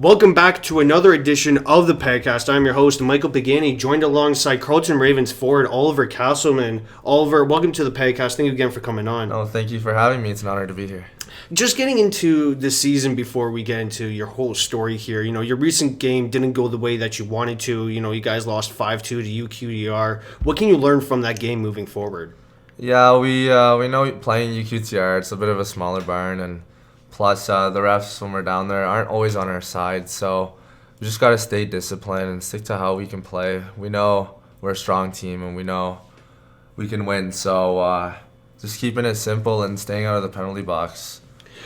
Welcome back to another edition of the Pagcast. I'm your host, Michael Pagani, joined alongside Carleton Ravens forward Oliver Castleman. Oliver, welcome to the Pagcast. Thank you again for coming on. Oh, thank you for having me. It's an honor to be here. Just getting into the season before we get into your whole story here, your recent game didn't go the way that you wanted to. You guys lost 5-2 to UQDR. What can you learn from that game moving forward? Yeah, we know playing UQTR, it's a bit of a smaller barn, and plus the refs when we're down there aren't always on our side, so we just got to stay disciplined and stick to how we can play. We know we're a strong team and we know we can win, so just keeping it simple and staying out of the penalty box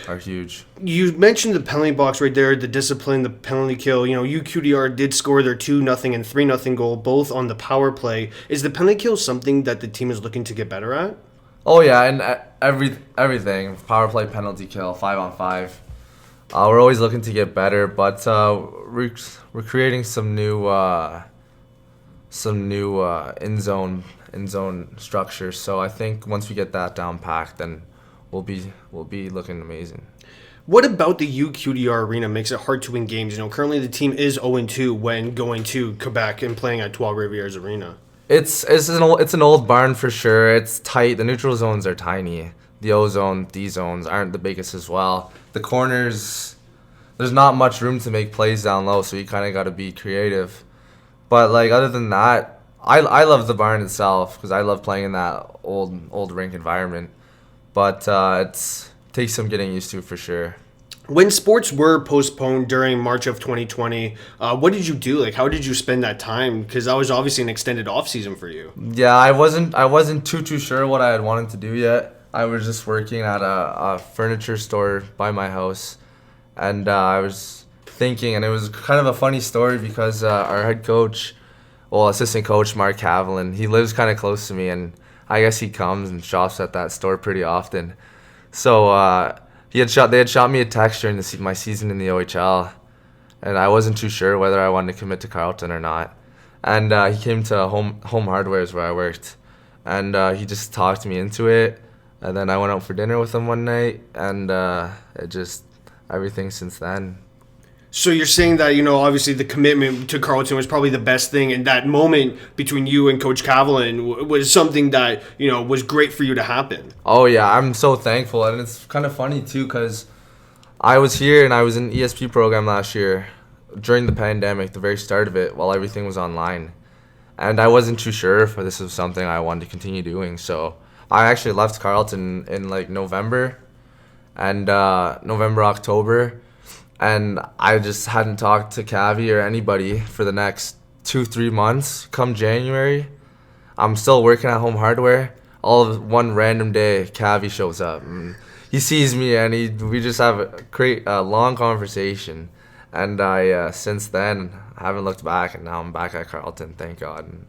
are huge. You mentioned the penalty box right there, the discipline, the penalty kill. UQDR did score their 2-0 and 3-0 goal, both on the power play. Is the penalty kill something that the team is looking to get better at? Oh yeah, and everything, power play, penalty kill, 5-on-5. We're always looking to get better, but we're creating some new in zone structures. So I think once we get that down packed, then we'll be looking amazing. What about the UQDR arena makes it hard to win games? Currently the team is 0-2 when going to Quebec and playing at Trois Rivières Arena. It's an old barn for sure. It's tight. The neutral zones are tiny. The O zone, D zones aren't the biggest as well. The corners, there's not much room to make plays down low, so you kind of got to be creative. But other than that, I love the barn itself because I love playing in that old rink environment. But it takes some getting used to for sure. When sports were postponed during March of 2020, what did you do? How did you spend that time? Because that was obviously an extended off season for you. Yeah, I wasn't too sure what I had wanted to do yet. I was just working at a furniture store by my house, and I was thinking, and it was kind of a funny story because our head coach, assistant coach Mark Haviland, he lives kind of close to me, and I guess he comes and shops at that store pretty often. So they had shot me a text during my season in the OHL, and I wasn't too sure whether I wanted to commit to Carlton or not. And he came to Home Hardware's where I worked, and he just talked me into it. And then I went out for dinner with him one night, and everything since then. So you're saying that, obviously the commitment to Carleton was probably the best thing, and that moment between you and Coach Cavill was something that, was great for you to happen. Oh, yeah, I'm so thankful, and it's kind of funny, too, because I was here and I was in the ESP program last year during the pandemic, the very start of it, while everything was online. And I wasn't too sure if this was something I wanted to continue doing, so I actually left Carleton in, November and October. And I just hadn't talked to Cavi or anybody for the next 2-3 months. Come January, I'm still working at Home Hardware. All of one random day, Cavi shows up. And he sees me, and we just have a long conversation. And I since then haven't looked back, and now I'm back at Carleton. Thank God. And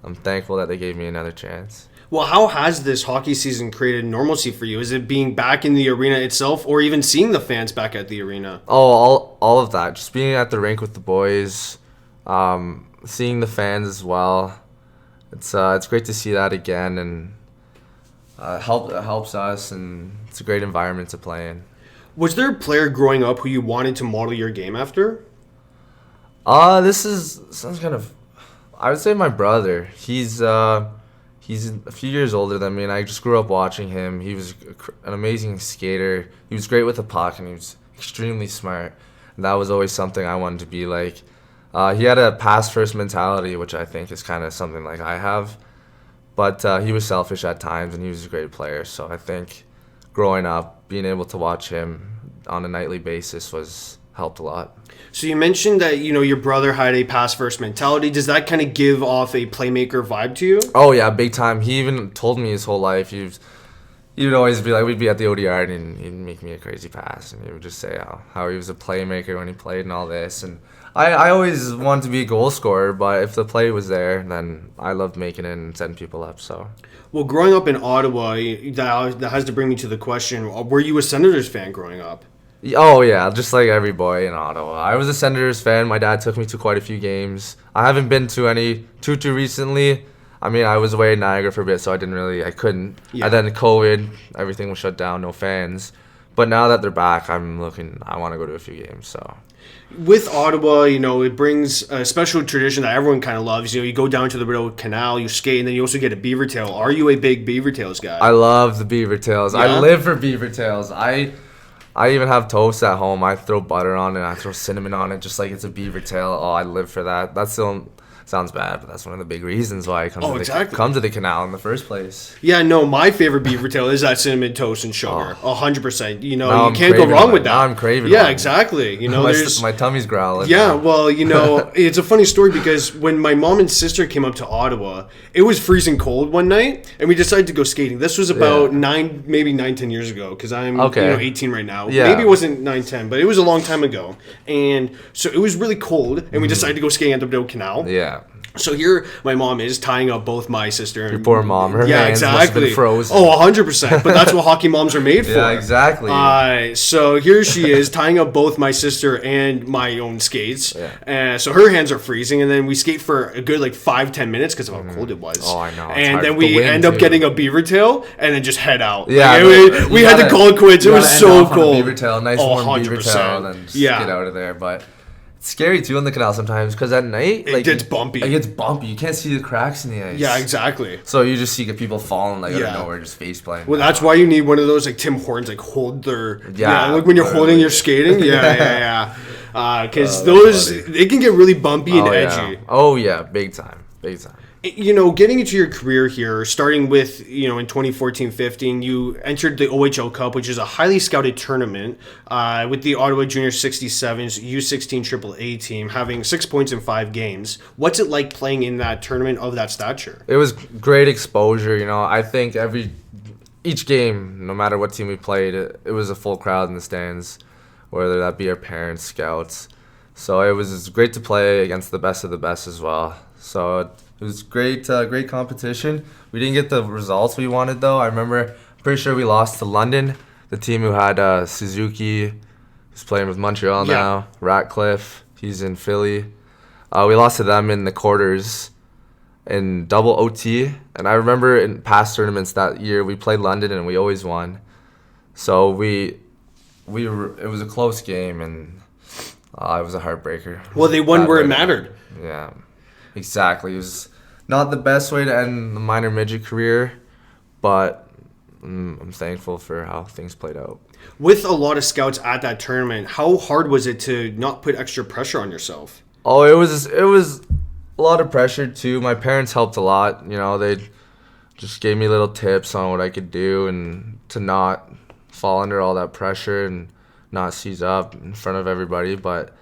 I'm thankful that they gave me another chance. Well, how has this hockey season created normalcy for you? Is it being back in the arena itself, or even seeing the fans back at the arena? Oh, all of that. Just being at the rink with the boys, seeing the fans as well. It's great to see that again, and it helps us, and it's a great environment to play in. Was there a player growing up who you wanted to model your game after? Sounds kind of. I would say my brother. He's a few years older than me, and I just grew up watching him. He was an amazing skater. He was great with the puck, and he was extremely smart. And that was always something I wanted to be like. He had a pass-first mentality, which I think is kind of something like I have. But he was selfish at times, and he was a great player. So I think growing up, being able to watch him on a nightly basis helped a lot. So you mentioned that, your brother had a pass-first mentality. Does that kind of give off a playmaker vibe to you? Oh, yeah, big time. He even told me his whole life. He'd always be we'd be at the ODR, and he'd make me a crazy pass. And he would just say how he was a playmaker when he played and all this. And I always wanted to be a goal scorer, but if the play was there, then I loved making it and setting people up. So. Well, growing up in Ottawa, that has to bring me to the question, were you a Senators fan growing up? Oh, yeah, just like every boy in Ottawa. I was a Senators fan. My dad took me to quite a few games. I haven't been to any too recently. I mean, I was away in Niagara for a bit, so I couldn't. Yeah. And then COVID, everything was shut down, no fans. But now that they're back, I want to go to a few games. So With Ottawa, it brings a special tradition that everyone kind of loves. You go down to the Rideau Canal, you skate, and then you also get a beaver tail. Are you a big beaver tails guy? I love the beaver tails. Yeah? I live for beaver tails. I even have toast at home. I throw butter on it. I throw cinnamon on it, just like it's a beaver tail. Oh, I live for that. Sounds bad, but that's one of the big reasons why I come to the canal in the first place. Yeah, no, my favorite beaver tail is that cinnamon toast and sugar. 100%. You Now can't go wrong with that. Now I'm craving Yeah, one. exactly. My tummy's growling. Yeah, well, it's a funny story because when my mom and sister came up to Ottawa, it was freezing cold one night, and we decided to go skating. This was about 10 years ago, because I'm 18 right now. Yeah. Maybe it wasn't 9, 10, but it was a long time ago. And so it was really cold, and we decided to go skating at the Rideau Canal. Yeah. So here my mom is tying up both my sister and... Your poor mom. Her hands must have been frozen. Oh, 100%. But that's what hockey moms are made for. Yeah, exactly. So here she is tying up both my sister and my own skates. Yeah. So her hands are freezing, and then we skate for a good 5-10 minutes because of how cold it was. Oh, I know. And then we end up getting a beaver tail and then just head out. Yeah. We had to call it quits. It was so cold. Beaver tail, nice warm beaver tail, and then just get out of there. But it's scary too on the canal sometimes because at night it gets bumpy. It gets bumpy. You can't see the cracks in the ice. Yeah, exactly. So you just see people falling out of nowhere, just face planting. Well, that's why you need one of those Tim Hortons hold their when you're holding your skating. Yeah. Because it can get really bumpy and edgy. Yeah. Oh yeah, big time. Getting into your career here, starting with, in 2014-15, you entered the OHL Cup, which is a highly scouted tournament with the Ottawa Junior 67's U16 AAA team, having 6 points in 5 games. What's it like playing in that tournament of that stature? It was great exposure. I think each game, no matter what team we played, it was a full crowd in the stands, whether that be our parents, scouts. So it was great to play against the best of the best as well. So it was great competition. We didn't get the results we wanted, though. I'm pretty sure we lost to London, the team who had Suzuki, who's playing with Montreal now, Ratcliffe, he's in Philly. We lost to them in the quarters in double OT. And I remember in past tournaments that year, we played London and we always won. So it was a close game, and it was a heartbreaker. Well, they won where it mattered. Yeah. Exactly. It was not the best way to end the minor midget career, but I'm thankful for how things played out. With a lot of scouts at that tournament, how hard was it to not put extra pressure on yourself? Oh, it was a lot of pressure too. My parents helped a lot. They just gave me little tips on what I could do and to not fall under all that pressure and not seize up in front of everybody. But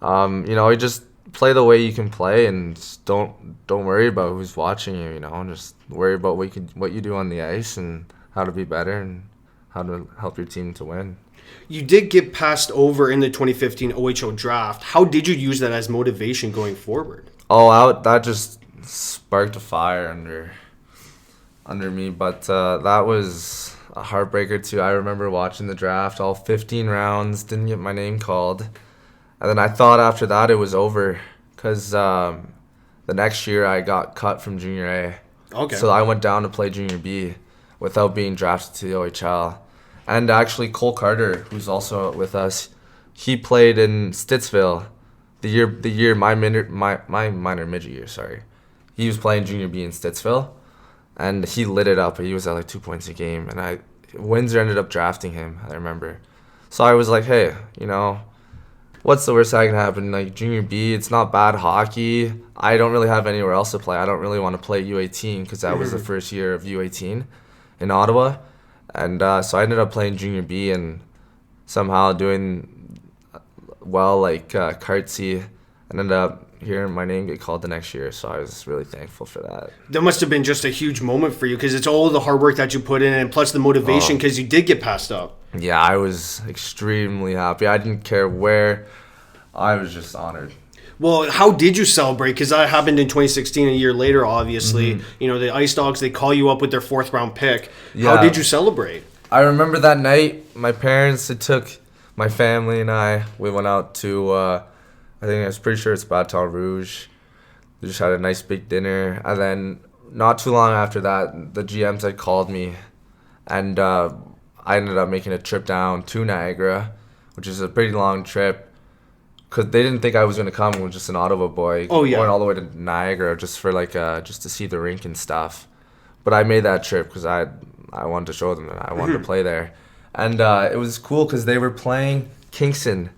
you just play the way you can play, and just don't worry about who's watching you. Just worry about what you do on the ice and how to be better and how to help your team to win. You did get passed over in the 2015 OHL draft. How did you use that as motivation going forward? Oh, that just sparked a fire under me, but that was a heartbreaker too. I remember watching the draft, all 15 rounds, didn't get my name called. And then I thought after that it was over because the next year I got cut from Junior A. Okay. So I went down to play Junior B without being drafted to the OHL. And actually Cole Carter, who's also with us, he played in Stittsville the year my minor midget year, sorry. He was playing Junior B in Stittsville, and he lit it up. He was at 2 points a game, and Windsor ended up drafting him, I remember. So I was like, hey, what's the worst that can happen? Junior B, it's not bad hockey. I don't really have anywhere else to play. I don't really want to play U18 because that was the first year of U18 in Ottawa. And so I ended up playing Junior B and somehow doing well, Cartsy, and ended up hearing my name get called the next year. So I was really thankful for that. That must have been just a huge moment for you because it's all the hard work that you put in and plus the motivation because you did get passed up. Yeah, I was extremely happy. I didn't care where. I was just honored. Well, how did you celebrate? Because that happened in 2016, a year later, obviously. Mm-hmm. The Ice Dogs, they call you up with their 4th round pick. Yeah. How did you celebrate? I remember that night, my parents, it took my family and I, we went out to, I was pretty sure it's Baton Rouge. We just had a nice big dinner. And then not too long after that, the GMs had called me. And I ended up making a trip down to Niagara, which is a pretty long trip. Because they didn't think I was going to come. I was just an Ottawa boy. Oh, yeah. Going all the way to Niagara just for just to see the rink and stuff. But I made that trip because I wanted to show them that I wanted to play there. And it was cool because they were playing Kingston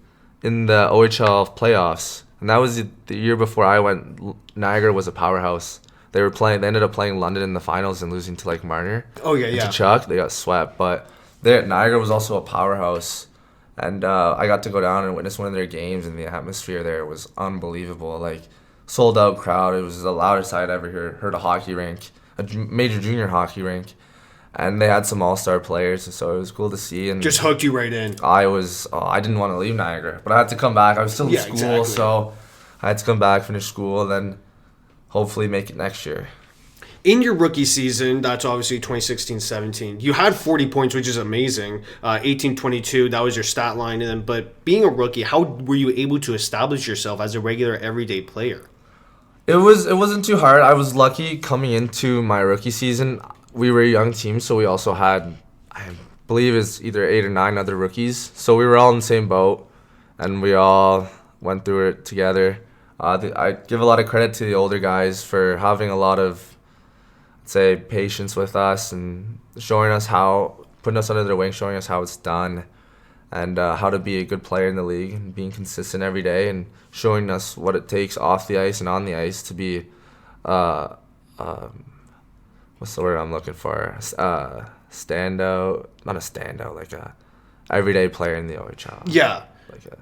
in the OHL playoffs. And that was the year before I went. Niagara was a powerhouse. They ended up playing London in the finals and losing to Marner. Oh, yeah, and yeah. to Chuck. They got swept. But Niagara was also a powerhouse. And I got to go down and witness one of their games, and the atmosphere there was unbelievable. Sold out crowd. It was the loudest I'd ever heard a hockey rink, a major junior hockey rink. And they had some all-star players, so it was cool to see. And just hooked you right in. I didn't want to leave Niagara, but I had to come back. I was still in school, exactly. So I had to come back, finish school, and then hopefully make it next year. In your rookie season, that's obviously 2016-17, you had 40 points, which is amazing. 18-22, that was your stat line. But being a rookie, how were you able to establish yourself as a regular, everyday player? It wasn't too hard. I was lucky coming into my rookie season. We were a young team, so we also had, I believe it's either 8 or 9 other rookies. So we were all in the same boat, and we all went through it together. I give a lot of credit to the older guys for having a lot of, say, patience with us and showing us putting us under their wing, showing us how it's done, and how to be a good player in the league, and being consistent every day, and showing us what it takes off the ice and on the ice to be, what's the word I'm looking for? Standout, not a standout, like a everyday player in the OHL. Yeah. Like a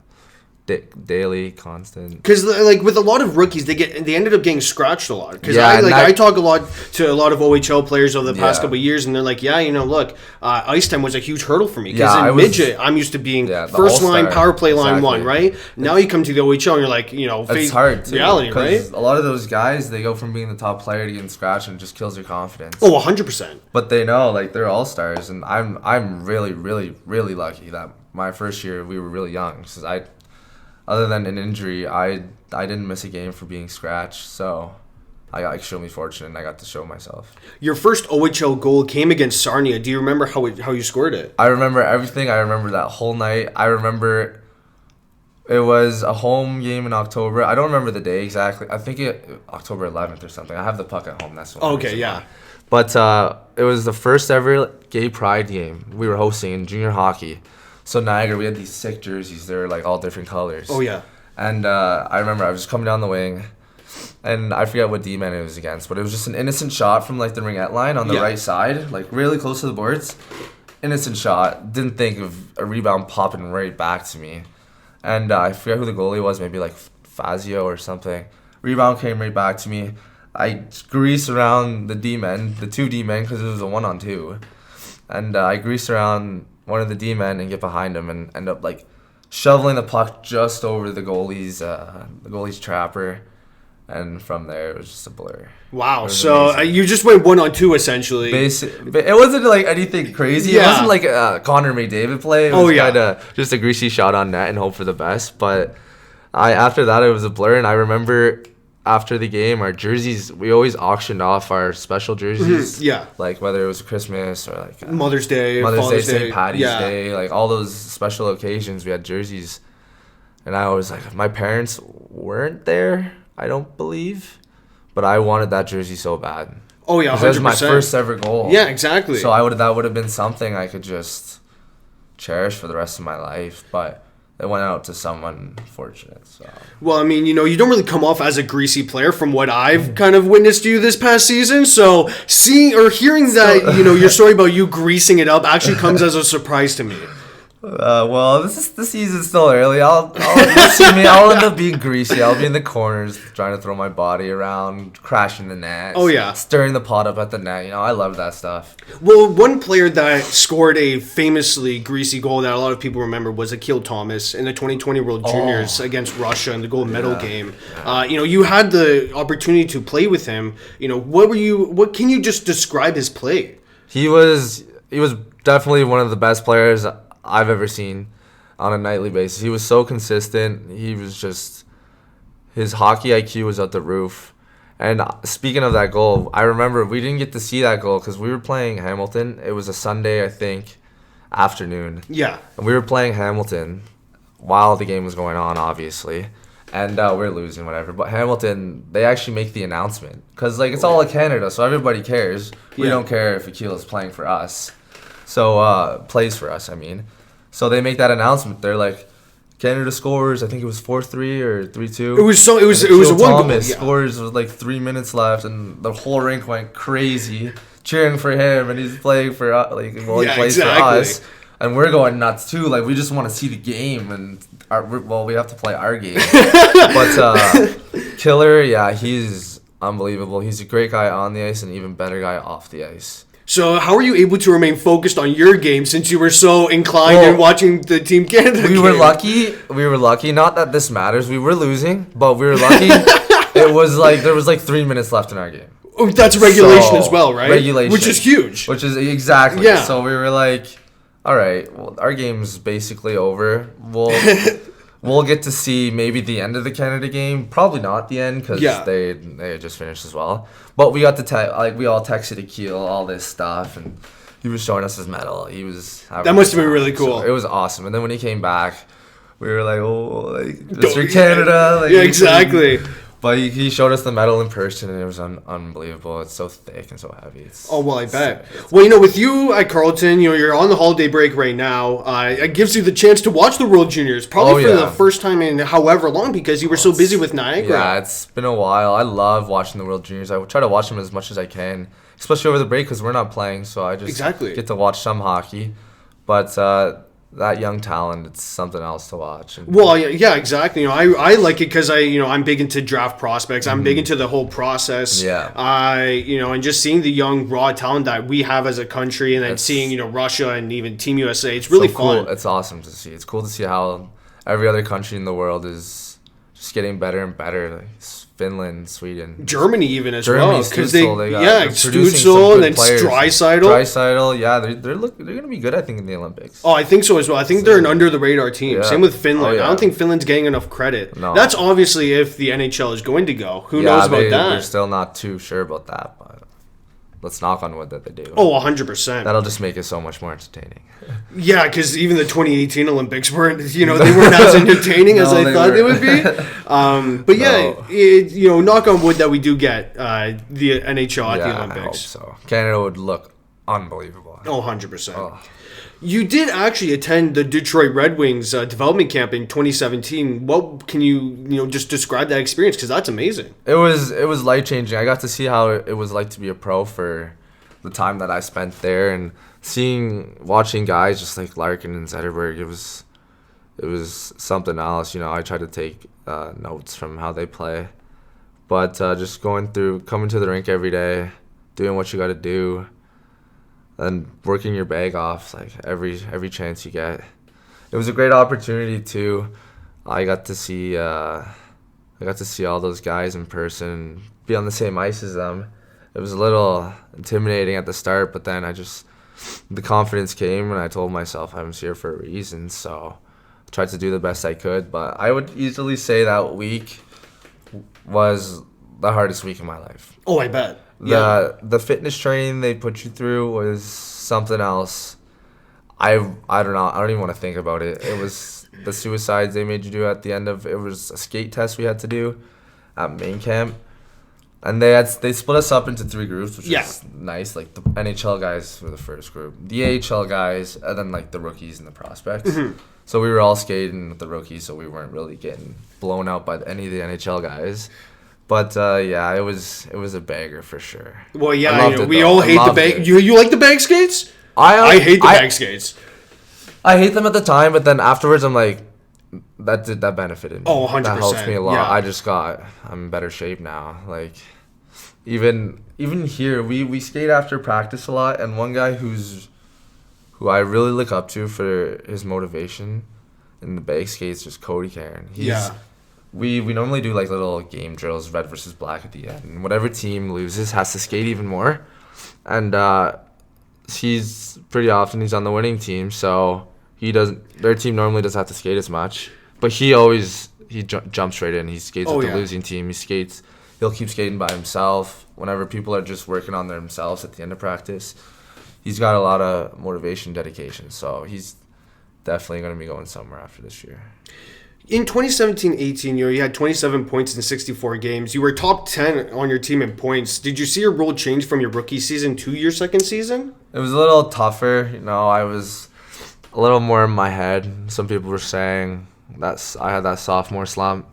daily, constant. Because with a lot of rookies, they ended up getting scratched a lot. Because Yeah, I talk a lot to a lot of OHL players over the past Yeah. couple of years, and they're like, look, ice time was a huge hurdle for me. Because Yeah, in midget, I'm used to being the first line, all-star. power play line Exactly. 1, right? Now you come to the OHL, and you're like, It's face hard too, reality, right? A lot of those guys, they go from being the top player to getting scratched, and it just kills your confidence. Oh, 100%. But they know, they're all stars, and I'm really, really, really lucky that my first year we were really young. Because other than an injury, I didn't miss a game for being scratched, so I got extremely fortunate, and I got to show myself. Your first OHL goal came against Sarnia. Do you remember how you scored it? I remember everything. I remember that whole night. I remember it was a home game in October. I don't remember the day exactly. I think October 11th or something. I have the puck at home. That's what. Okay, yeah. But it was the first ever gay pride game we were hosting in junior hockey. So Niagara, we had these sick jerseys. They were all different colors. Oh, yeah. And I remember I was just coming down the wing, and I forget what D-man it was against, but it was just an innocent shot from the ringette line on the right side, really close to the boards. Innocent shot. Didn't think of a rebound popping right back to me. And I forget who the goalie was, maybe Fazio or something. Rebound came right back to me. I greased around the D-men, the 2 D-men, because it was a 1-on-2. And I greased around one of the D-men and get behind him and end up shoveling the puck just over the goalie's trapper, and from there it was just a blur. Wow, so you just went 1-on-2 essentially. It wasn't anything crazy. Yeah. It wasn't like a Connor McDavid play. It was kind of just a greasy shot on net and hope for the best. But after that it was a blur, and I remember after the game, our jerseys, we always auctioned off our special jerseys. Mm-hmm. Yeah. Whether it was Christmas or Mother's Day, Father's Day, St. Patty's Day, all those special occasions, we had jerseys. And I always my parents weren't there, I don't believe, but I wanted that jersey so bad. Oh yeah, 100%. That was my first ever goal. Yeah, exactly. So that would have been something I could just cherish for the rest of my life, but it went out to someone fortunate. So. Well, I mean, you don't really come off as a greasy player from what I've kind of witnessed you this past season. So seeing or hearing that, your story about you greasing it up actually comes as a surprise to me. Well, this season's still early. You'll see me. I'll end up being greasy. I'll be in the corners trying to throw my body around, crashing the net. Oh, yeah. Stirring the pot up at the net. I love that stuff. Well, one player that scored a famously greasy goal that a lot of people remember was Akil Thomas in the 2020 World Juniors against Russia in the gold medal game. You had the opportunity to play with him. What can you just describe his play? He was definitely one of the best players I've ever seen on a nightly basis. He was so consistent. He was just, his hockey IQ was at the roof. And speaking of that goal, I remember we didn't get to see that goal because we were playing Hamilton. It was a Sunday, I think, afternoon. Yeah. And we were playing Hamilton while the game was going on, obviously. And we're losing, whatever. But Hamilton, they actually make the announcement. Because, like, it's all of Canada, so everybody cares. We don't care if Akil is playing for us. So, plays for us, I mean. So they make that announcement. They're like, Canada scores, I think it was 4-3 or 3-2. It was a one goal. Thomas scores with, like, 3 minutes left, and the whole rink went crazy cheering for him, and he's playing for us. Like, he plays for us. And we're going nuts, too. Like, we just want to see the game, and we have to play our game. But Killer, yeah, he's unbelievable. He's a great guy on the ice and an even better guy off the ice. So how are you able to remain focused on your game since you were so inclined in watching the Team Canada game? We were lucky. Not that this matters. We were losing, but we were lucky. It was like there was like 3 minutes left in our game. Oh, that's regulation as well, right? Regulation. Which is huge. Which is exactly. Yeah. So we were like, all right, well, our game's basically over. We'll get to see maybe the end of the Canada game. Probably not the end because they had just finished as well. But we got to we all texted Akil all this stuff, and he was showing us his medal. He was that must have been really cool. So it was awesome. And then when he came back, we were like, oh, like Mr. Canada. Like, yeah, exactly. But he showed us the medal in person, and it was unbelievable. It's so thick and so heavy. I bet. Well, with you at Carleton, you're on the holiday break right now. It gives you the chance to watch the World Juniors, probably for the first time in however long, because you were so busy with Niagara. Yeah, it's been a while. I love watching the World Juniors. I try to watch them as much as I can, especially over the break because we're not playing, so I just get to watch some hockey. But that young talent, it's something else to watch. Well, yeah, exactly. I like it because I'm big into draft prospects. I'm big into the whole process. Yeah. And just seeing the young raw talent that we have as a country, and then seeing Russia and even Team USA, it's really fun. Cool. It's awesome to see. It's cool to see how every other country in the world is just getting better and better. Like Finland, Sweden, Germany even as well. Because Stützle and then Draisaitl. Yeah, they're going to be good, I think, in the Olympics. Oh, I think so as well. I think they're an under the radar team. Yeah. Same with Finland. Yeah. I don't think Finland's getting enough credit. No. That's obviously if the NHL is going to go. Who knows about that? We're still not too sure about that, but let's knock on wood that they do. Oh, 100%. That'll just make it so much more entertaining. Yeah, because even the 2018 Olympics weren't, they weren't as entertaining as I thought they would be. But yeah, knock on wood that we do get the NHL at the Olympics. I hope so. Canada would look unbelievable. Oh, 100%. Oh. You did actually attend the Detroit Red Wings development camp in 2017. What can you just describe that experience? Because that's amazing. It was life-changing. I got to see how it was like to be a pro for the time that I spent there, and watching guys just like Larkin and Zetterberg. It was something else. I tried to take notes from how they play, but just coming to the rink every day, doing what you got to do, and working your bag off like every chance you get. It was a great opportunity too. I got to see all those guys in person, be on the same ice as them. It was a little intimidating at the start, but then the confidence came, and I told myself I was here for a reason. So I tried to do the best I could, but I would easily say that week was the hardest week of my life. Oh, I bet. The fitness training they put you through was something else. I don't know. I don't even want to think about it. It was the suicides they made you do at the end of it. Was a skate test we had to do at main camp, and they split us up into 3 groups, which is nice. Like the NHL guys were the first group, the AHL guys, and then like the rookies and the prospects. Mm-hmm. So we were all skating with the rookies, so we weren't really getting blown out by any of the NHL guys. But it was a bagger for sure. Well, yeah, we all hate the bag. You like the bag skates? I hate the bag skates. I hate them at the time, but then afterwards I'm like, that benefited me. Oh, 100%. That helps me a lot. Yeah. I'm in better shape now. Like, even here, we skate after practice a lot, and one guy who I really look up to for his motivation in the bag skates is Cody Karen. We normally do like little game drills, red versus black at the end. And whatever team loses has to skate even more. And he's on the winning team, so their team normally doesn't have to skate as much. But he jumps straight in. He skates with the losing team. He'll keep skating by himself whenever people are just working on themselves at the end of practice. he's got a lot of motivation, dedication. So he's definitely going to be going somewhere after this year. In 2017-18, you had 27 points in 64 games. You were top 10 on your team in points. Did you see your role change from your rookie season to your second season? It was a little tougher. I was a little more in my head. Some people were saying I had that sophomore slump.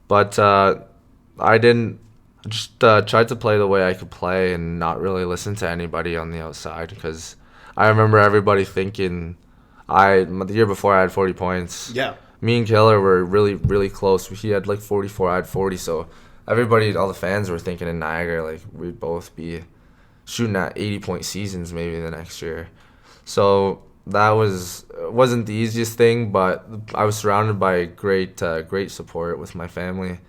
But I didn't. Just tried to play the way I could play and not really listen to anybody on the outside, because I remember everybody thinking the year before I had 40 points. Yeah. Me and Killer were really, really close. He had like 44, I had 40. So everybody, all the fans were thinking in Niagara, like we'd both be shooting at 80-point seasons maybe the next year. So that wasn't the easiest thing, but I was surrounded by great support with my family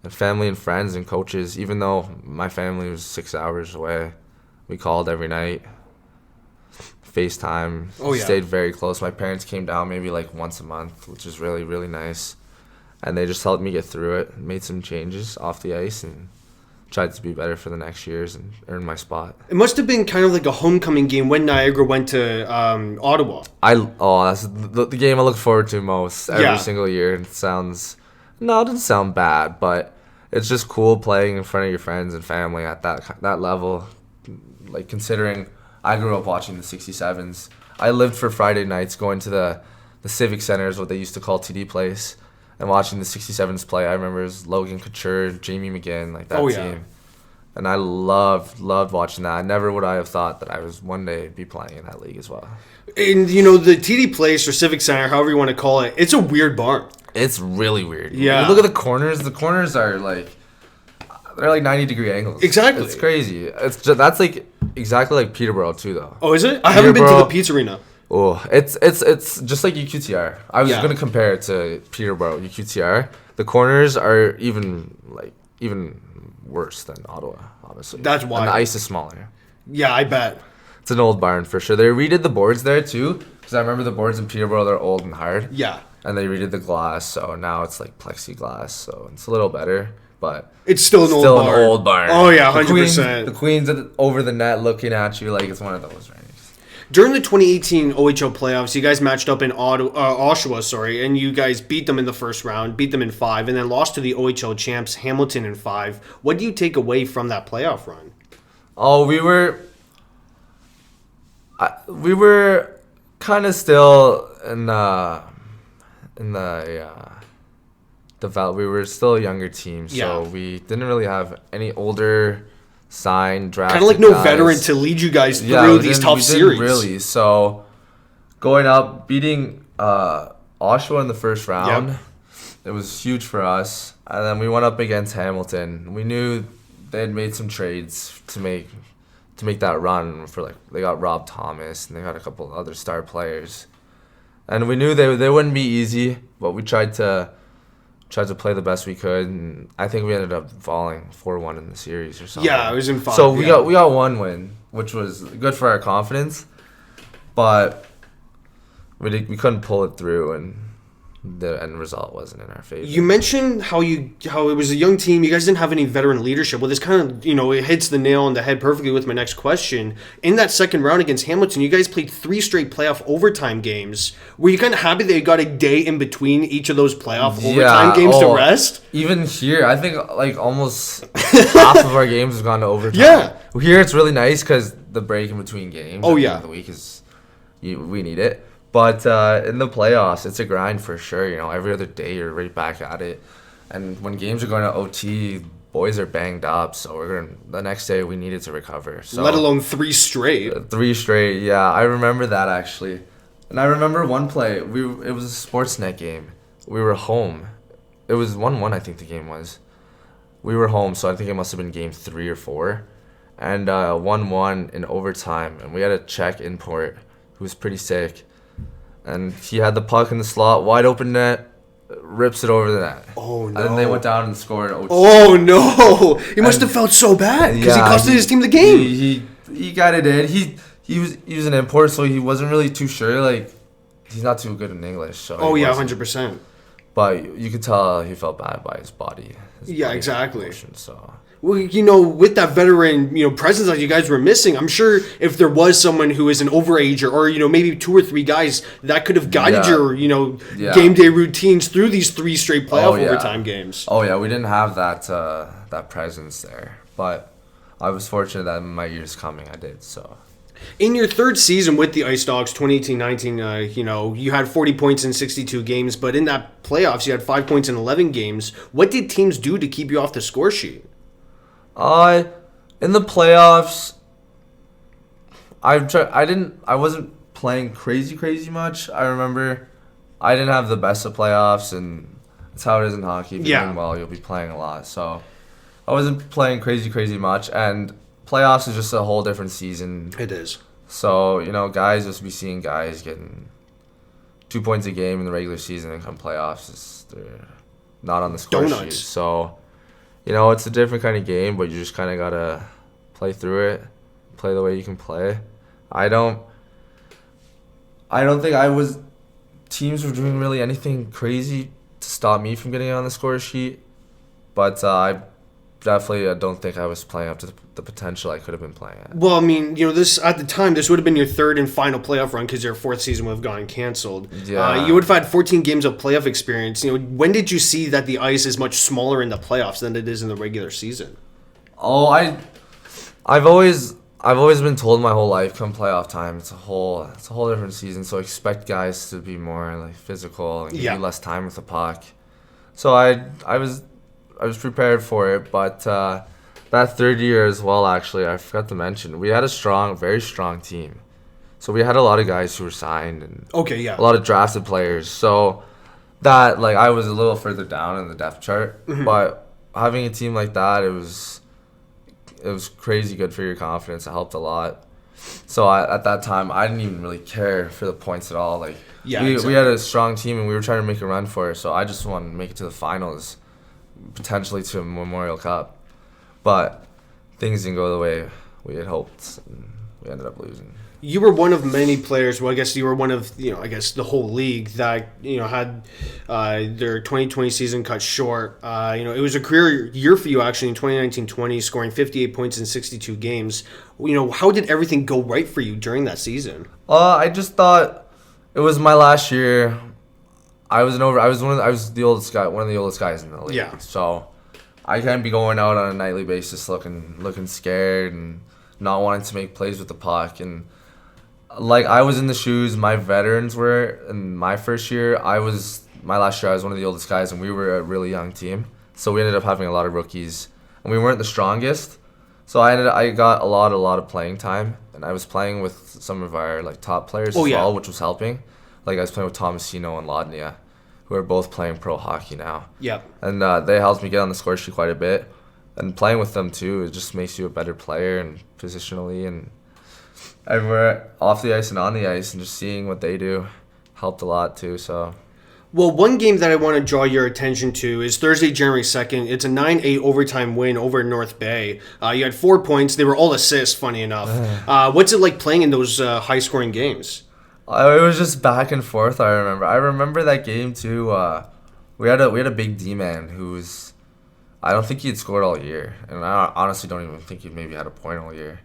and friends and coaches. Even though my family was 6 hours away, we called every night, FaceTime. Stayed very close. My parents came down maybe like once a month, which is really, really nice, and they just helped me get through it. Made some changes off the ice and tried to be better for the next years and earn my spot. It must have been kind of like a homecoming game when Niagara went to Ottawa. That's the game I look forward to most every single year. It doesn't sound bad, but it's just cool playing in front of your friends and family at that level. Like, considering I grew up watching the 67s. I lived for Friday nights going to the Civic Center, is what they used to call TD Place, and watching the 67s play. I remember it was Logan Couture, Jamie McGinn, like that team. And I loved watching that. Never would I have thought that I was one day be playing in that league as well. And, the TD Place or Civic Center, however you want to call it, it's a weird barn. It's really weird. Yeah. You look at the corners. The corners are they're like 90-degree angles. Exactly. It's crazy. That's like exactly like Peterborough too, though. Oh, is it? I haven't been to the Pizza Arena. Oh, it's just like UQTR. I was gonna compare it to Peterborough, UQTR. The corners are even worse than Ottawa, obviously. That's why. And the ice is smaller. Yeah, I bet. It's an old barn for sure. They redid the boards there too, because I remember the boards in Peterborough, they're old and hard. Yeah. And they redid the glass, so now it's like plexiglass, so it's a little better, but it's still an old barn. Oh yeah, 100%. The Queen's over the net looking at you like it's one of those, right? During the 2018 OHL playoffs, you guys matched up in Oshawa, and you guys beat them in the first round, beat them in 5, and then lost to the OHL champs Hamilton in 5. What do you take away from that playoff run? Oh, we were kind of still in the develop. We were still a younger team, so we didn't really have any older signed drafted. Kind of like no veteran to lead you guys through these tough series. Really, so going up, beating Oshawa in the first round, it was huge for us. And then we went up against Hamilton. We knew they had made some trades to make that run for they got Rob Thomas and they got a couple other star players. And we knew they wouldn't be easy, but we tried to play the best we could, and I think we ended up falling 4-1 in the series or something. Yeah, it was in 5. So we got one win, which was good for our confidence, but we couldn't pull it through, and the end result wasn't in our favor. You mentioned how it was a young team. You guys didn't have any veteran leadership. Well, this kind of, it hits the nail on the head perfectly with my next question. In that second round against Hamilton, you guys played 3 straight playoff overtime games. Were you kind of happy that you got a day in between each of those playoff overtime games to rest? Even here, I think almost half of our games have gone to overtime. Yeah. Here it's really nice because the break in between games at the end of the week we need it. But in the playoffs, it's a grind for sure. Every other day you're right back at it. And when games are going to OT, boys are banged up. So the next day we needed to recover. So, let alone 3 straight. 3 straight, yeah. I remember that actually. And I remember one play. It was a Sportsnet game. We were home. It was 1-1, I think the game was. We were home, so I think it must have been game 3 or 4. And 1-1 in overtime. And we had a Czech import who was pretty sick. And he had the puck in the slot, wide open net, rips it over the net. Oh, no. And then they went down and scored. Oh, no. He must have felt so bad because he costed his team the game. He got it in. He was an import, so he wasn't really too sure. He's not too good in English. So 100%. But you could tell he felt bad by his body. Exactly. Emotion, so. Well, with that veteran, presence that you guys were missing, I'm sure if there was someone who is an overager or, maybe 2 or 3 guys that could have guided your, game day routines through these 3 straight playoff overtime games. Oh, yeah, we didn't have that presence there. But I was fortunate that in my years coming, I did, so. In your 3rd season with the Ice Dogs, 2018-19, you had 40 points in 62 games, but in that playoffs, you had 5 points in 11 games. What did teams do to keep you off the score sheet? In the playoffs, I wasn't playing crazy much. I remember I didn't have the best of playoffs, and that's how it is in hockey. If you're doing well, you'll be playing a lot. So I wasn't playing crazy much, and playoffs is just a whole different season. It is. So, guys just be seeing guys getting 2 points a game in the regular season, and come playoffs, they're not on the score sheet. So, it's a different kind of game, but you just kind of got to play through it, play the way you can play. I don't think teams were doing really anything crazy to stop me from getting on the score sheet, but I definitely don't think I was playing up to the potential I could have been playing at. Well, I mean, this at the time, this would have been your 3rd and final playoff run because your 4th season would have gotten canceled. Yeah. You would have had 14 games of playoff experience. When did you see that the ice is much smaller in the playoffs than it is in the regular season? Oh, I've always been told my whole life, come playoff time, it's a whole different season. So expect guys to be more physical and give you less time with the puck. So I was prepared for it, but that 3rd year as well, actually, I forgot to mention, we had a very strong team. So we had a lot of guys who were signed and a lot of drafted players. So that, I was a little further down in the depth chart, but having a team like that, it was crazy good for your confidence. It helped a lot. So at that time, I didn't even really care for the points at all. We had a strong team and we were trying to make a run for it. So I just wanted to make it to the finals, potentially to a Memorial Cup, but things didn't go the way we had hoped, and we ended up losing. You were one of many players. Well, I guess you were one of the whole league that had their 2020 season cut short. It was a career year for you actually in 2019-20, scoring 58 points in 62 games. How did everything go right for you during that season? I just thought it was my last year. I was the oldest guy, one of the oldest guys in the league. Yeah. So I can't be going out on a nightly basis looking scared and not wanting to make plays with the puck. And I was in the shoes my veterans were in my first year. My last year I was one of the oldest guys, and we were a really young team. So we ended up having a lot of rookies, and we weren't the strongest. So I got a lot of playing time, and I was playing with some of our top players well, which was helping. I was playing with Tomasino and Lodnia, who are both playing pro hockey now. Yeah. And they helped me get on the score sheet quite a bit. And playing with them, too, it just makes you a better player and positionally and everywhere, off the ice and on the ice, and just seeing what they do helped a lot, too. So. Well, one game that I want to draw your attention to is Thursday, January 2nd. It's a 9-8 overtime win over North Bay. You had 4 points. They were all assists, funny enough. What's it like playing in those high-scoring games? It was just back and forth. I remember that game too. We had a big D-man who's, I don't think he had scored all year, and I honestly don't even think he maybe had a point all year.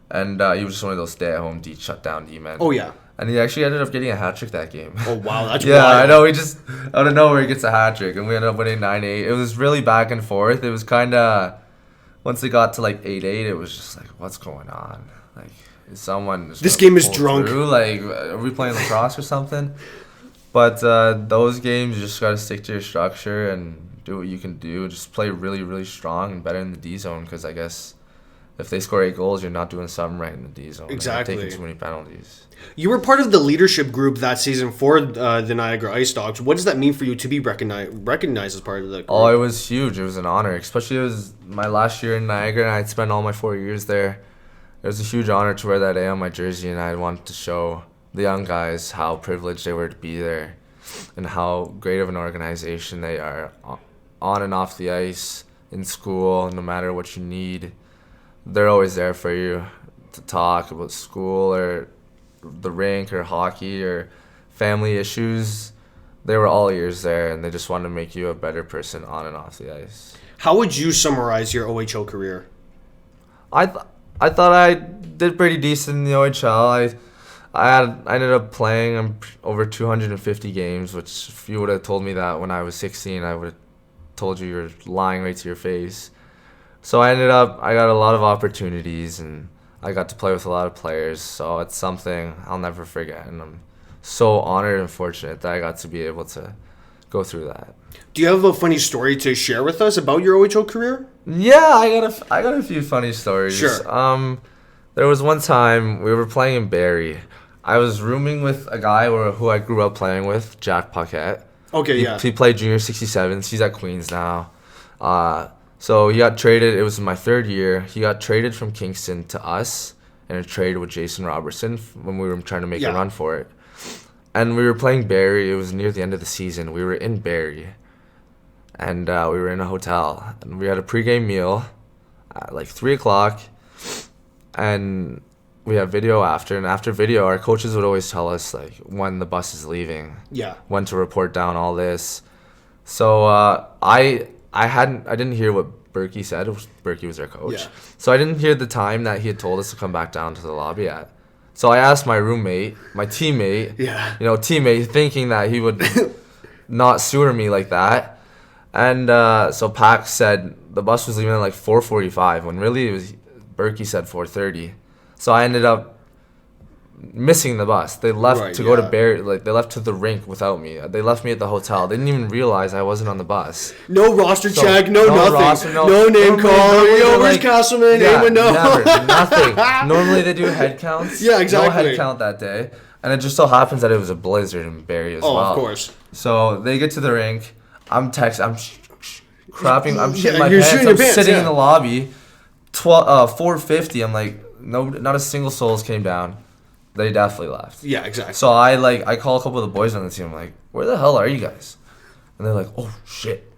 And he was just one of those stay-at-home shutdown D-men. Oh yeah. And he actually ended up getting a hat trick that game. Oh wow, that's yeah. wild. I know. He just out of nowhere he gets a hat trick, and we ended up winning 9-8. It was really back and forth. It was kind of once it got to 8-8, it was just what's going on? Is someone this game is drunk. Through? Are we playing lacrosse or something? But those games, you just got to stick to your structure and do what you can do. Just play really, really strong and better in the D zone, because I guess if they score 8 goals, you're not doing something right in the D zone. Exactly. You're taking too many penalties. You were part of the leadership group that season for the Niagara Ice Dogs. What does that mean for you to be recognized as part of the group? Oh, it was huge. It was an honor. Especially it was my last year in Niagara, and I'd spent all my 4 years there. It was a huge honor to wear that A on my jersey, and I wanted to show the young guys how privileged they were to be there and how great of an organization they are on and off the ice, in school, no matter what you need. They're always there for you to talk about school or the rink or hockey or family issues. they were all ears there, and they just wanted to make you a better person on and off the ice. How would you summarize your OHL career? I thought I did pretty decent in the OHL. I ended up playing over 250 games, which if you would have told me that when I was 16, I would have told you you're lying right to your face. So I got a lot of opportunities, and I got to play with a lot of players. So it's something I'll never forget, and I'm so honored and fortunate that I got to be able to go through that. Do you have a funny story to share with us about your OHL career? Yeah, I got a few funny stories. Sure. There was one time we were playing in Barrie. I was rooming with a guy who I grew up playing with, Jack Paquette. Okay, He played junior 67s. He's at Queens now. So he got traded. It was my third year. He got traded from Kingston to us in a trade with Jason Robertson when we were trying to make a run for it. And we were playing Barrie. It was near the end of the season. We were in Barrie. And we were in a hotel. And we had a pregame meal at like 3 o'clock. And we had video after. And after video, our coaches would always tell us like when the bus is leaving. Yeah. When to report down all this. So I didn't hear what Berkey said. Berkey was our coach. Yeah. So I didn't hear the time that he had told us to come back down to the lobby at. So I asked my roommate, my teammate, thinking that he would not sewer me like that. And so Pac said the bus was leaving at like 4:45 when really it was Berkey said 4:30. So I ended up missing the bus. They left to go to Barrie, like they left to the rink without me. They left me at the hotel. They didn't even realize I wasn't on the bus. No roster check, no nothing. Roster, no name call. Yo, where's Castleman? Anyone know? Never, nothing. Normally they do head counts. Yeah, exactly. No head count that day. And it just so happens that it was a blizzard in Barrie as well. Oh, of course. So they get to the rink. I'm shitting my You're pants. shooting I'm your pants, sitting in the lobby. 4:50. I'm like, no, not a single souls came down. They definitely left. Yeah, exactly. So I call a couple of the boys on the team. I'm like, where the hell are you guys? And they're like, oh shit.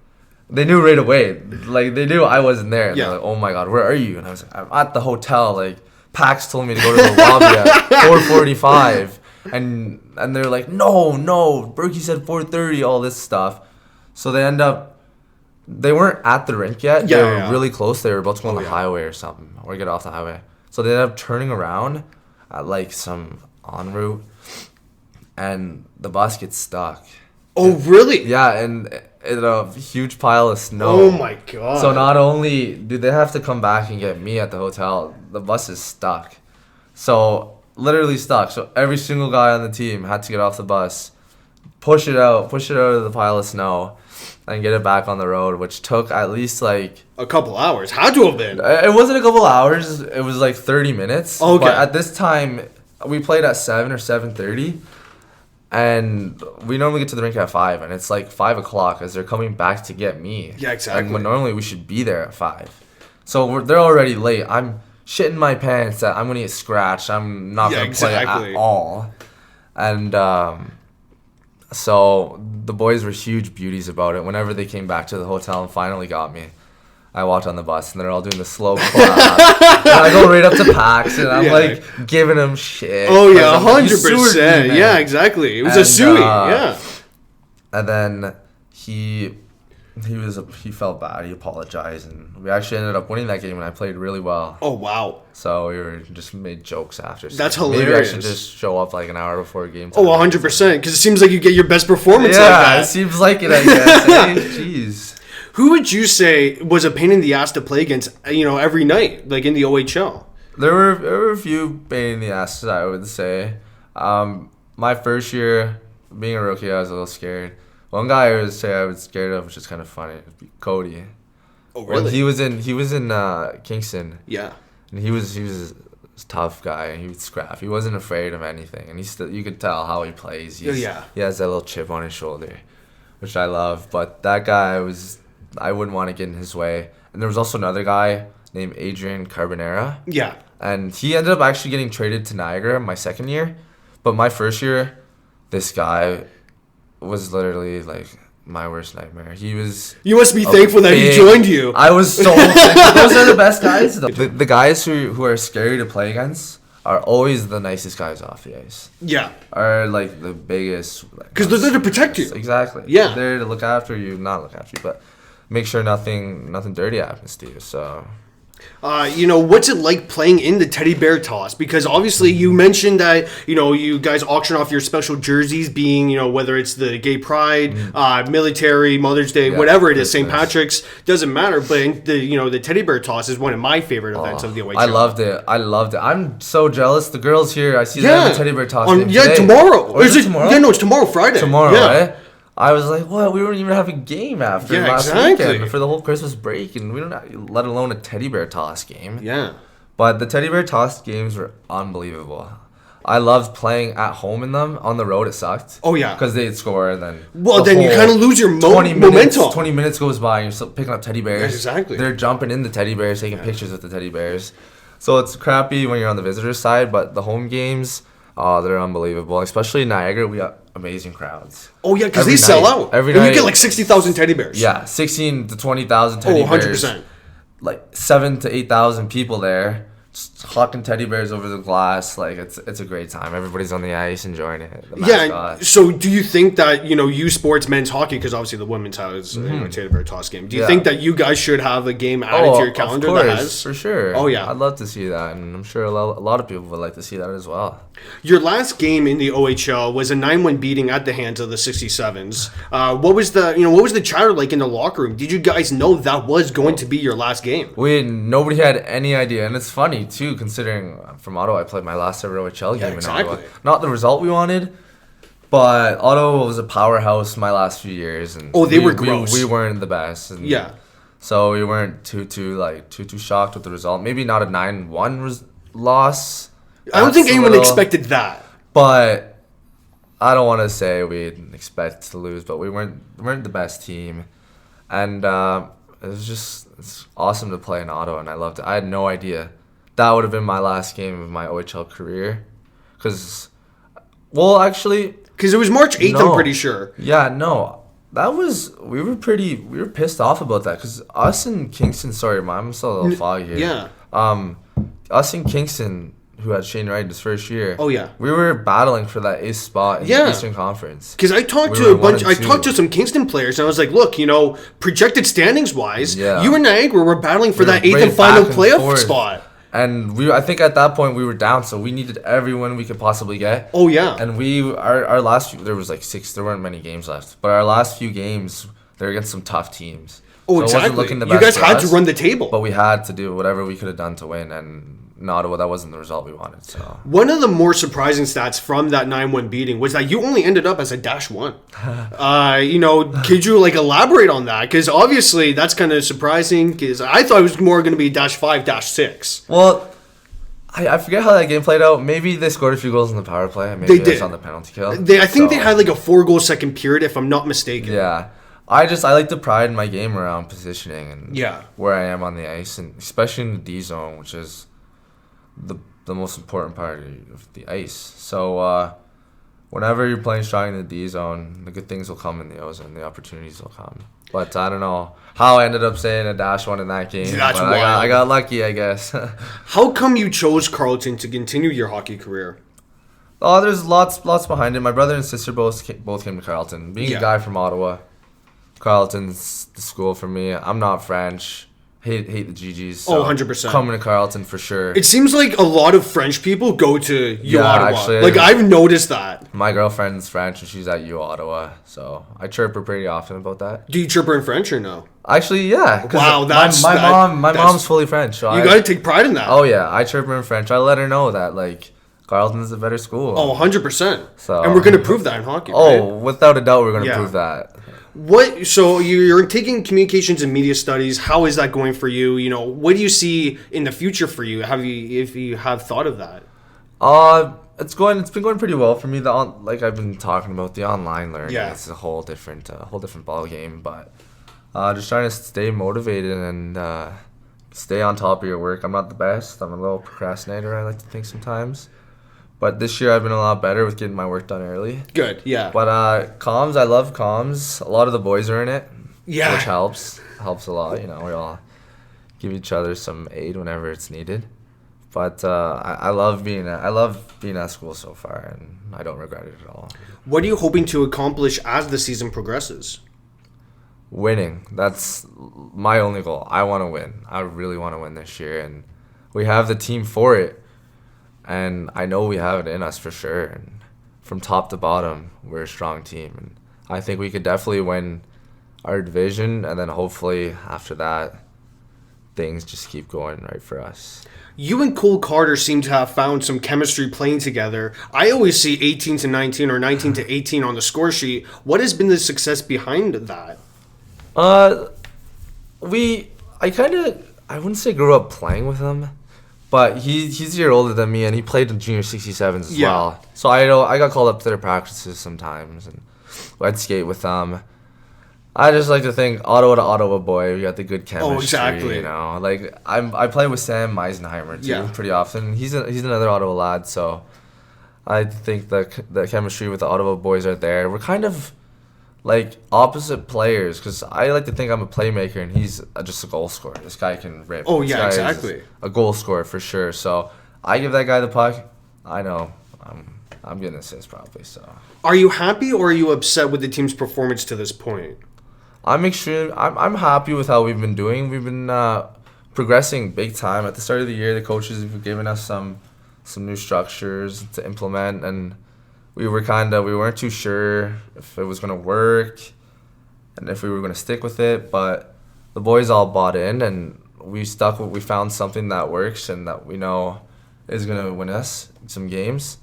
They knew right away. Like they knew I wasn't there. And they're like, oh my god, where are you? And I was like, I'm at the hotel. Like Pax told me to go to the lobby at 4:45. And they're like, no, Berkey said 4:30. All this stuff. So they weren't at the rink yet. They were really close. They were about to go on the highway or something, or get off the highway. So they ended up turning around at like some en route, and the bus gets stuck. Oh, really? Yeah, and in a huge pile of snow. Oh my god. So not only do they have to come back and get me at the hotel, the bus is stuck. So literally stuck. So every single guy on the team had to get off the bus, push it out of the pile of snow, and get it back on the road, which took at least like a couple hours. Had to have been. It wasn't a couple hours. It was like 30 minutes. Okay. But at this time, we played at 7 or 7:30, and we normally get to the rink at 5, and it's like 5 o'clock as they're coming back to get me. Yeah, exactly. And when normally we should be there at 5, so they're already late. I'm shitting my pants that I'm gonna get scratched. I'm not gonna play at all, and so the boys were huge beauties about it. Whenever they came back to the hotel and finally got me, I walked on the bus and they're all doing the slow clap. And I go right up to Pax and I'm like giving him shit. Oh yeah, 100%. Yeah, exactly. It was a suey. Yeah. And then he felt bad. He apologized, and we actually ended up winning that game. And I played really well. Oh wow. So we were just made jokes after. That's so hilarious. Maybe I should just show up like an hour before a game time. Oh, 100%. Because it seems like you get your best performance like that. Yeah, it seems like it. I guess. Hey, jeez. Who would you say was a pain in the ass to play against? Every night, like in the OHL. There were a few pain in the asses, I would say. My first year being a rookie, I was a little scared. One guy I would say I was scared of, which is kind of funny, Cody. Oh really? When he was in Kingston. Yeah. And he was a tough guy. He would scrap. He wasn't afraid of anything, and you could tell how he plays. He has that little chip on his shoulder, which I love. But that guy I wouldn't want to get in his way. And there was also another guy named Adrian Carbonera. Yeah. And he ended up actually getting traded to Niagara my second year. But my first year, this guy was literally like my worst nightmare. He was. You must be thankful that he joined you. I was so thankful. Those are the best guys. The guys who are scary to play against are always the nicest guys off the ice. Yeah. Are like the biggest. Because they're there to protect you. Exactly. Yeah. They're there to look after you, not look after you, but make sure nothing dirty happens to you. So. What's it like playing in the teddy bear toss? Because obviously you mentioned that, you guys auction off your special jerseys being, whether it's the gay pride, military, Mother's Day, whatever it is, St. Patrick's, doesn't matter. But the teddy bear toss is one of my favorite events of the OHL. I loved it. I'm so jealous. The girls here, I see them in the teddy bear toss game today. Tomorrow. Or is it tomorrow? Yeah, no, it's tomorrow, Friday. Tomorrow, right? I was like, what? We don't even have a game after last weekend for the whole Christmas break, and we don't have, let alone a teddy bear toss game. Yeah. But the teddy bear toss games were unbelievable. I loved playing at home in them. On the road, it sucked. Oh, yeah. Because they'd score, and then... Well, then you kind of lose your momentum. 20 minutes goes by, and you're still picking up teddy bears. Yeah, exactly. They're jumping in the teddy bears, taking pictures with the teddy bears. So it's crappy when you're on the visitor side, but the home games... Oh, they're unbelievable. Especially in Niagara, we got amazing crowds. Oh, yeah, because they sell out. Every night. You get like 60,000 teddy bears. Yeah, 16 to 20,000 teddy bears. 100%. Like 7,000 to 8,000 people there. Just hawking teddy bears over the glass. Like, it's a great time. Everybody's on the ice enjoying it. Yeah, so do you think that, U Sports men's hockey, because obviously the women's has a teddy bear toss game, do you think that you guys should have a game added to your calendar of course, that has? for sure. Oh, yeah. I'd love to see that, and I'm sure a lot of people would like to see that as well. Your last game in the OHL was a 9-1 beating at the hands of the 67s. What was the chatter like in the locker room? Did you guys know that was going to be your last game? Nobody had any idea, and it's funny too, considering from Ottawa, I played my last ever OHL game in Ottawa. Not the result we wanted, but Ottawa was a powerhouse my last few years, and they were gross. We weren't the best, and so we weren't too shocked with the result. Maybe not a 9-1 loss. I don't think anyone expected that. But I don't want to say we didn't expect to lose, but we weren't the best team, and it's awesome to play in Ottawa, and I loved it. I had no idea that would have been my last game of my OHL career, because it was March 8th. I'm pretty sure. Yeah, no, we were pissed off about that, because us and Kingston. Sorry, I'm still a little foggy here. Yeah. Us and Kingston, who had Shane Wright his first year. Oh, yeah. We were battling for that ace spot in the Eastern Conference. Because I talked to some Kingston players, and I was like, look, projected standings wise, you and Niagara were battling for that 8th and final playoff spot. And I think at that point we were down, so we needed every win we could possibly get. Oh, yeah. And our last few, there was like 6, there weren't many games left, but our last few games, they were against some tough teams. Oh, so exactly. You guys had to run the table. But we had to do whatever we could have done to win, and in Ottawa, that wasn't the result we wanted. So one of the more surprising stats from that 9-1 beating was that you only ended up as a -1. Could you elaborate on that? Because obviously that's kind of surprising, because I thought it was more going to be -5, -6. Well, I forget how that game played out. Maybe they scored a few goals in the power play. Maybe they did on the penalty kill. I think they had a 4-goal second period, if I'm not mistaken. Yeah. I like to pride in my game around positioning and where I am on the ice, and especially in the D zone, which is the most important part of the ice. So whenever you're playing strong in the D zone, the good things will come in the O zone, the opportunities will come. But I don't know how I ended up saying a -1 in that game. That's wild. I got lucky, I guess. How come you chose Carleton to continue your hockey career? Oh, there's lots behind it. My brother and sister both came to Carleton. Being a guy from Ottawa, Carleton's the school for me. I'm not French. Hate the GGs. So 100%. Coming to Carleton for sure. It seems like a lot of French people go to Ottawa. Actually, I've noticed that. My girlfriend's French and she's at Ottawa, so I chirp her pretty often about that. Do you chirp her in French or no? Actually, yeah. Wow, my mom's fully French. So you got to take pride in that. Oh yeah, I chirp her in French. I let her know that Carleton's a better school. Oh, 100%. So, and we're going to prove that in hockey, right? Oh, without a doubt, we're going to prove that. So you're taking communications and media studies. How is that going for you? What do you see in the future for you? If you have thought of that? It's been going pretty well for me. Like I've been talking about, the online learning. Yeah. It's a whole different ball game. But just trying to stay motivated and stay on top of your work. I'm not the best. I'm a little procrastinator, I like to think sometimes. But this year I've been a lot better with getting my work done early. Good, yeah. But comms, I love comms. A lot of the boys are in it. Yeah. Which helps a lot. We all give each other some aid whenever it's needed. But I love being at school so far, and I don't regret it at all. What are you hoping to accomplish as the season progresses? Winning. That's my only goal. I want to win. I really want to win this year, and we have the team for it. And I know we have it in us for sure. And from top to bottom, we're a strong team. And I think we could definitely win our division, and then hopefully after that, things just keep going right for us. You and Cole Carter seem to have found some chemistry playing together. I always see 18 to 19 or 19 to 18 on the score sheet. What has been the success behind that? I wouldn't say grew up playing with him, but he's a year older than me, and he played in junior 67s as well. So I got called up to their practices sometimes, and I'd skate with them. I just like to think Ottawa to Ottawa boy, we got the good chemistry. Oh, exactly. You know, like I play with Sam Eisenheimer too, pretty often. He's another Ottawa lad, so I think the chemistry with the Ottawa boys are there. We're kind of like opposite players, because I like to think I'm a playmaker and he's just a goal scorer. This guy can rip. Oh, this yeah, guy exactly. is a goal scorer for sure. So I give that guy the puck. I know I'm getting assists probably. So Are you happy or are you upset with the team's performance to this point? I'm happy with how we've been doing. We've been progressing big time. At the start of the year, the coaches have given us some new structures to implement, and we weren't too sure if it was going to work and if we were going to stick with it, but the boys all bought in, and we found something that works and that we know is going to win us some games.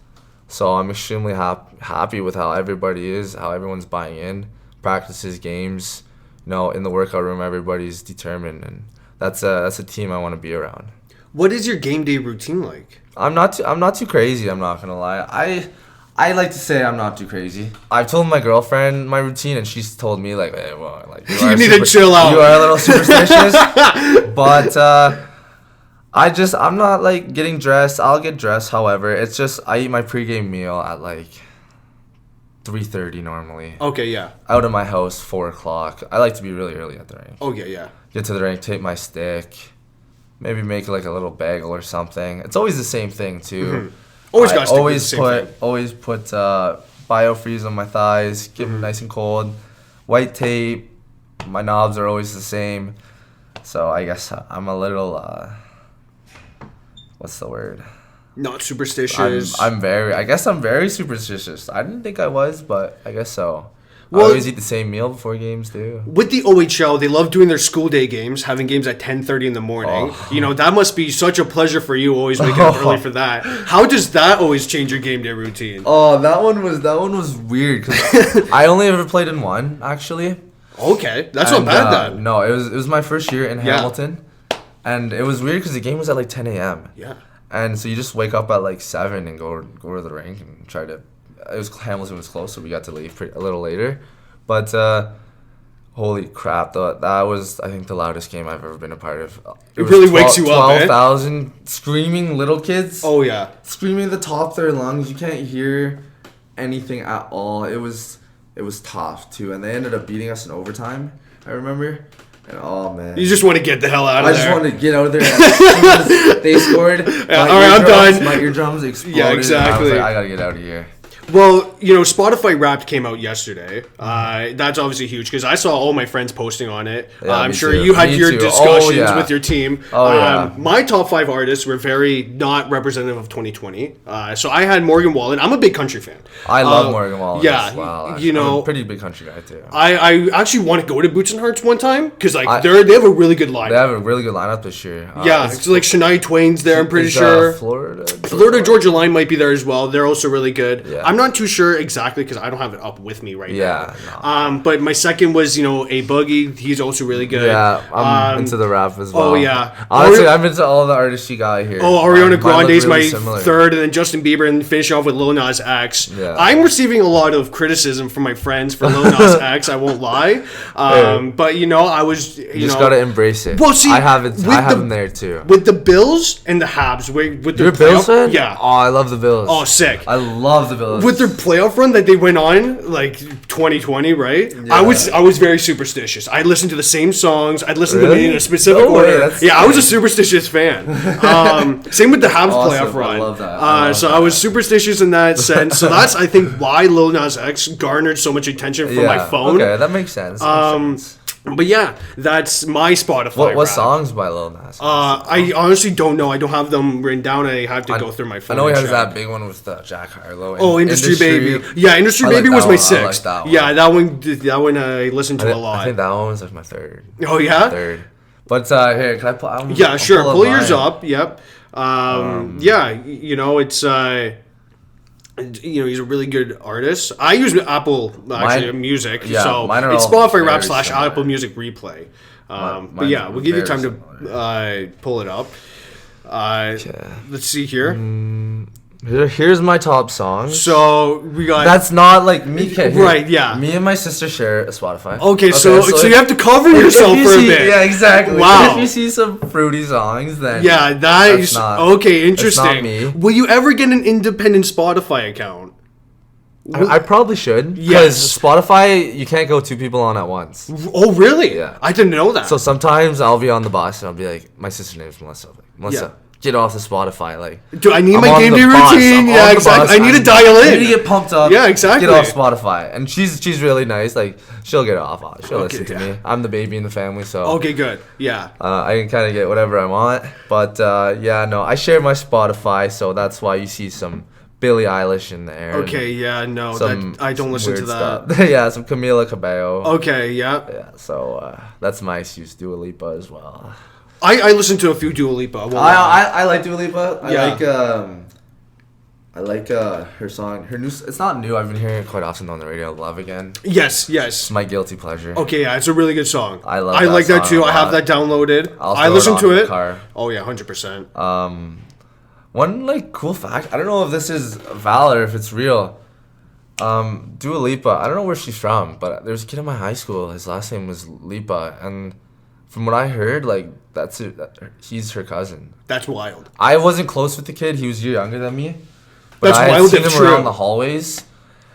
So I'm extremely happy with how everyone's buying in, practices, games. In the workout room, everybody's determined, and that's a team I want to be around. What is your game day routine like? I'm not too crazy. I'm not gonna lie. I like to say I'm not too crazy. I've told my girlfriend my routine, and she's told me like, hey, well, like you need to chill out. You are a little superstitious, but I'm not like getting dressed. I'll get dressed. However, it's just I eat my pregame meal at like 3:30 normally. Okay, yeah. Out of my house 4:00. I like to be really early at the rink. Okay, yeah. Get to the rink, take my stick, maybe make like a little bagel or something. It's always the same thing too. Mm-hmm. Always put biofreeze on my thighs, keep them nice and cold. White tape. My knobs are always the same. So I guess I'm a little what's the word? Not superstitious. I'm very superstitious. I didn't think I was, but I guess so. Well, I always eat the same meal before games too. With the OHL, they love doing their school day games, having games at 10:30 in the morning. Oh. That must be such a pleasure for you, always waking up early for that. How does that always change your game day routine? Oh, that one was weird, because I only ever played in one, actually. Okay, that's not bad then. No, it was my first year in Hamilton, and it was weird because the game was at like 10 a.m. Yeah. And so you just wake up at like 7 and go to the rink and try to. Hamilton was close, so we got to leave a little later. But holy crap, that was, I think, the loudest game I've ever been a part of. It really wakes you up, 12,000 screaming little kids. Oh, yeah. Screaming at the top of their lungs. You can't hear anything at all. It was tough, too. And they ended up beating us in overtime, I remember. And oh, man. You just want to get the hell out of there. I just wanted to get out of there. As soon as they scored, all right, I'm done. My eardrums exploded. Yeah, exactly. I was like, I got to get out of here. Well, Spotify Wrapped came out yesterday. That's obviously huge because I saw all my friends posting on it. Yeah, I'm sure you had your discussions with your team. Yeah. My top 5 artists were very not representative of 2020. So I had Morgan Wallen. I'm a big country fan. I love Morgan Wallen. Yeah, as well. I'm a pretty big country guy too. I actually want to go to Boots and Hearts one time because they have a really good lineup. They have a really good lineup this year. It's like Shania Twain's there. I'm pretty sure. Florida Georgia Line might be there as well. They're also really good. Yeah. I'm not too sure exactly because I don't have it up with me right now. No. But my second was A Boogie. He's also really good. Yeah, I'm into the rap as well. Oh yeah. Honestly, I'm into all the artists you got here. Oh, Ariana Grande's really my third, and then Justin Bieber, and finish off with Lil Nas X. Yeah. I'm receiving a lot of criticism from my friends for Lil Nas X. I won't lie. But I was you just gotta embrace it. Well, see, I have them there too. With the Bills and the Habs, with your Bills fan? Yeah. Oh, I love the Bills. Oh, sick. I love the Bills. With their playoff playoff run that they went on, like 2020, right? Yeah. I was very superstitious. I listened to the same songs. I'd listen to them Really? in a specific No way, order. that's Yeah, I was a sick. superstitious fan. Same with the Habs Awesome. playoff run. I love that. I love so that. I was superstitious in that sense. So that's, I think, why Lil Nas X garnered so much attention from my phone. Okay, that makes sense. But yeah, that's my Spotify. What rap. songs by Lil Nas? I honestly don't know. I don't have them written down. I have to go through my I phone. know he and has check. that big one with Jack Harlow. Oh, Industry Baby. Yeah, Industry I like Baby was that my one. I sixth. like that one. Yeah, that one I listened to a lot. I think that one was like my third. Oh yeah. Third. But here, can I pull? Yeah, sure. Pull yours mine. up. Yep. Yeah, it's he's a really good artist. I use Apple Music, yeah, so mine are it's all Spotify Rap very / similar. Apple Music Replay. But Mine's yeah, we'll give you very time to pull it up. Let's see here. Here's my top songs. So we got. That's not like me. Right, yeah. Me and my sister share a Spotify. Okay, so you have to cover yourself for a bit. Yeah, exactly. Wow. If you see some fruity songs, then yeah, that's not, okay. Interesting. That's not me. Will you ever get an independent Spotify account? I probably should. Yes. Because Spotify, you can't go two people on at once. Oh, really? Yeah. I didn't know that. So sometimes I'll be on the bus and I'll be like, my sister's name is Melissa. Like, Melissa, get off the Spotify. Like, dude, I need I'm my on game the day bus. routine. I'm Yeah, on the exactly. bus. I need to dial in. I need to get pumped up. Yeah, exactly. Get off Spotify. And she's really nice. Like, she'll get off. She'll listen to yeah. me. I'm the baby in the family, so Okay, good. Yeah. I can kind of get whatever I want. But yeah, no, I share my Spotify, so that's why you see some Billie Eilish in there. Okay, yeah, no, I don't listen to weird that. stuff. Yeah, some Camila Cabello. Okay, yeah. Yeah, so that's nice. Use Dua Lipa as well. I listen to a few Dua Lipa. I like Dua Lipa. Yeah. I like her song. Her new. It's not new. I've been hearing it quite often on the radio. Love Again. Yes. It's my guilty pleasure. Okay, yeah, it's a really good song. I like that too. I have that downloaded. I listen to it. Car. Oh yeah, 100%. One like cool fact. I don't know if this is valid or if it's real. Dua Lipa. I don't know where she's from, but there's a kid in my high school. His last name was Lipa, and from what I heard, like he's her cousin. That's wild. I wasn't close with the kid. He was a year younger than me. But That's I had wild seen if him true. around the hallways,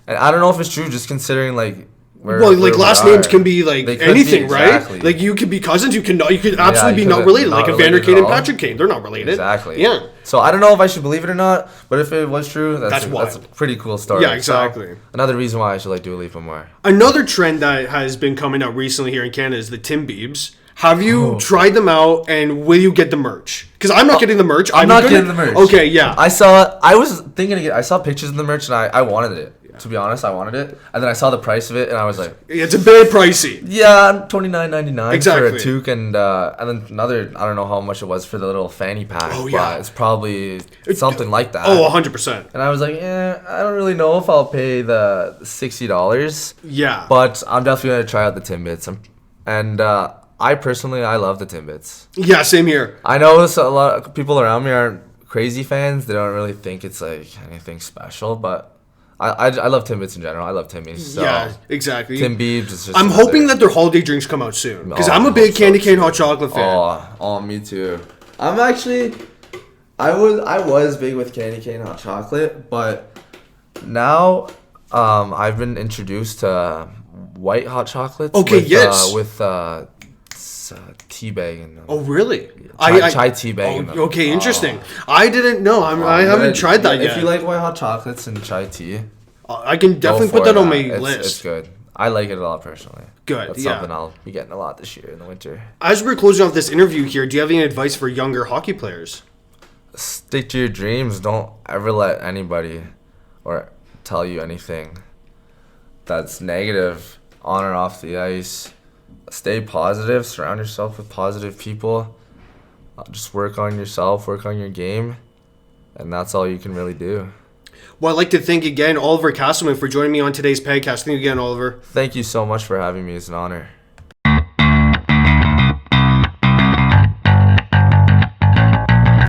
and I don't know if it's true. Just considering like where. Well, where like we last are. names can be like They could anything, be, right? exactly. Like you could be cousins. You could absolutely be you not could related. not Like Evander related Kane at and all. Patrick Kane, they're not related. Exactly. Yeah. So I don't know if I should believe it or not, but if it was true, that's wild. a pretty cool story. Yeah, exactly. So, another reason why I should like Dua Lipa more. Another trend that has been coming out recently here in Canada is the Tim Biebs. Have you tried them out, and will you get the merch? Because I'm not getting the merch. I'm not getting the merch. Okay, yeah. I was thinking to get. I saw pictures of the merch and I wanted it. Yeah. To be honest, I wanted it, and then I saw the price of it, and I was like, It's a bit pricey. yeah, $29.99 Exactly. for a toque, and then another. I don't know how much it was for the little fanny pack. Oh, yeah. But it's probably something like that. Oh, 100%. And I was like, I don't really know if I'll pay the $60. Yeah. But I'm definitely gonna try out the Timbits. And I personally love the Timbits. Yeah, same here. I know a lot of people around me aren't crazy fans. They don't really think it's like anything special, but I love Timbits in general. I love Timmy's. So. Yeah, exactly. Tim Biebs is just. I'm hoping that their holiday drinks come out soon because Oh, I'm a I big hope so, candy cane too. hot chocolate fan. Oh, me too. I'm actually, I was big with candy cane hot chocolate, but now, I've been introduced to white hot chocolates. Okay, with, yes. With tea bag in them. Oh, really? Chai tea bag in them. Okay, interesting. I didn't know. I haven't tried that yet. If you like white hot chocolates and chai tea, I can definitely go put for that on it. my It's list. good. I like it a lot personally. Good, That's yeah. something I'll be getting a lot this year in the winter. As we're closing off this interview here, do you have any advice for younger hockey players? Stick to your dreams. Don't ever let anybody or tell you anything that's negative on or off the ice. Stay positive. Surround yourself with positive people. Just work on yourself. Work on your game. And that's all you can really do. Well, I'd like to thank again Oliver Castleman for joining me on today's Pagcast. Thank you again, Oliver. Thank you so much for having me. It's an honor.